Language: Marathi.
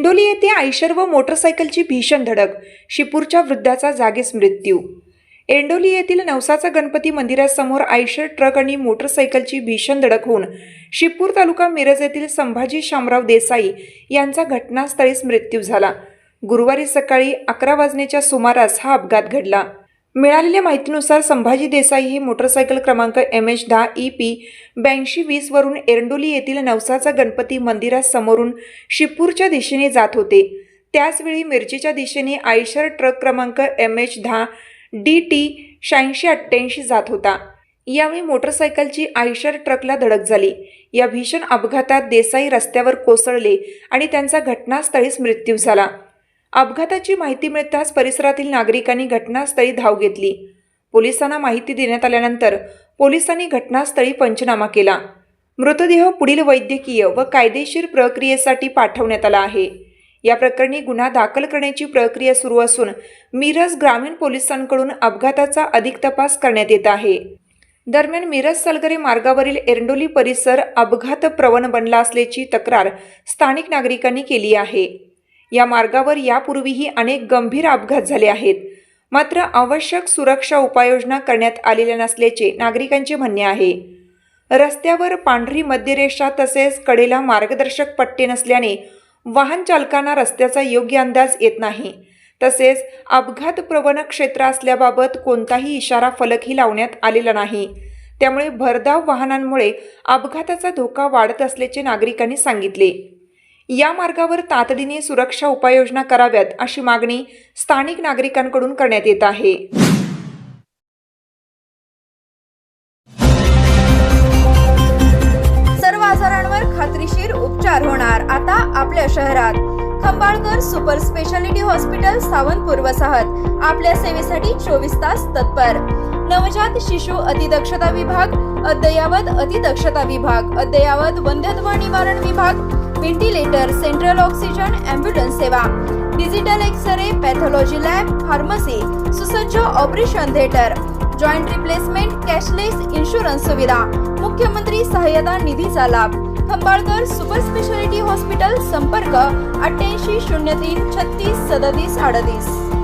एंडोली येथे आयशर व मोटरसायकलची भीषण धडक, शिपूरच्या वृद्धाचा जागीच मृत्यू। एंडोली येथील नवसाचा गणपती मंदिरासमोर आयशर ट्रक आणि मोटरसायकलची भीषण धडक होऊन शिपूर तालुका मिरज येथील संभाजी शामराव देसाई यांचा घटनास्थळीच मृत्यू झाला। गुरुवारी सकाळी 11 वाजण्याच्या सुमारास हा अपघात घडला। मिळालेल्या माहितीनुसार संभाजी देसाई हे मोटरसायकल क्रमांक MH10EP 8220 वरून एंडोली येथील नवसाचा गणपती मंदिरासमोरून शिपूरच्या दिशेने जात होते। त्याचवेळी मिरजेच्या दिशेने आयशर ट्रक क्रमांक MH10DT 8688 जात होता। यावेळी मोटरसायकलची आयशर ट्रकला धडक झाली। या भीषण अपघातात देसाई रस्त्यावर कोसळले आणि त्यांचा घटनास्थळीच मृत्यू झाला। अपघाताची माहिती मिळताच परिसरातील नागरिकांनी घटनास्थळी धाव घेतली। पोलिसांना माहिती देण्यात आल्यानंतर पोलिसांनी घटनास्थळी पंचनामा केला। मृतदेह पुढील वैद्यकीय व कायदेशीर प्रक्रियेसाठी पाठवण्यात आला आहे। या प्रकरणी गुन्हा दाखल करण्याची प्रक्रिया सुरू असून मिरज ग्रामीण पोलिसांकडून अपघाताचा अधिक तपास करण्यात येत आहे। दरम्यान मिरज सलगरे मार्गावरील एंडोली परिसर अपघात प्रवण बनला असल्याची तक्रार स्थानिक नागरिकांनी केली आहे। या मार्गावर यापूर्वीही अनेक गंभीर अपघात झाले आहेत, मात्र आवश्यक सुरक्षा उपाययोजना करण्यात आलेल्या नसल्याचे नागरिकांचे म्हणणे आहे। रस्त्यावर पांढरी मध्यरेषा तसेच कडेला मार्गदर्शक पट्टे नसल्याने वाहन चालकांना रस्त्याचा योग्य अंदाज येत नाही। तसेच अपघात प्रवण क्षेत्र असल्याबाबत कोणताही इशारा फलकही लावण्यात आलेला नाही। त्यामुळे भरधाव वाहनांमुळे अपघाताचा धोका वाढत असल्याचे नागरिकांनी सांगितले। या मार्गावर तातडीने सुरक्षा उपाययोजना कराव्यात अशी मागणी स्थानिक नागरिकांकडून करण्यात येत आहे। सर्व आजारांवर खात्रीशीर उपचार होणार आता आपल्या शहरात। Khambalkar super speciality hospital Sawantpur वसाहत आपल्या सेवेसाठी 24 तास तत्पर। नवजात शिशु अतिदक्षता विभाग, अद्ययावत अतिदक्षता विभाग, अद्ययावत वंध्यत्व निवारण विभाग, व्हेंटिलेटर, सेंट्रल ऑक्सिजन, ॲम्ब्युलन्स सेवा, digital x ray, pathology lab, pharmacy, सुसज्ज operation theatre, joint replacement, cashless insurance सुविधा, मुख्यमंत्री सहाय्यता निधीचा लाभ। खंबाळकर सुपर स्पेशालिटी हॉस्पिटल, संपर्क 88 03 36 37 38।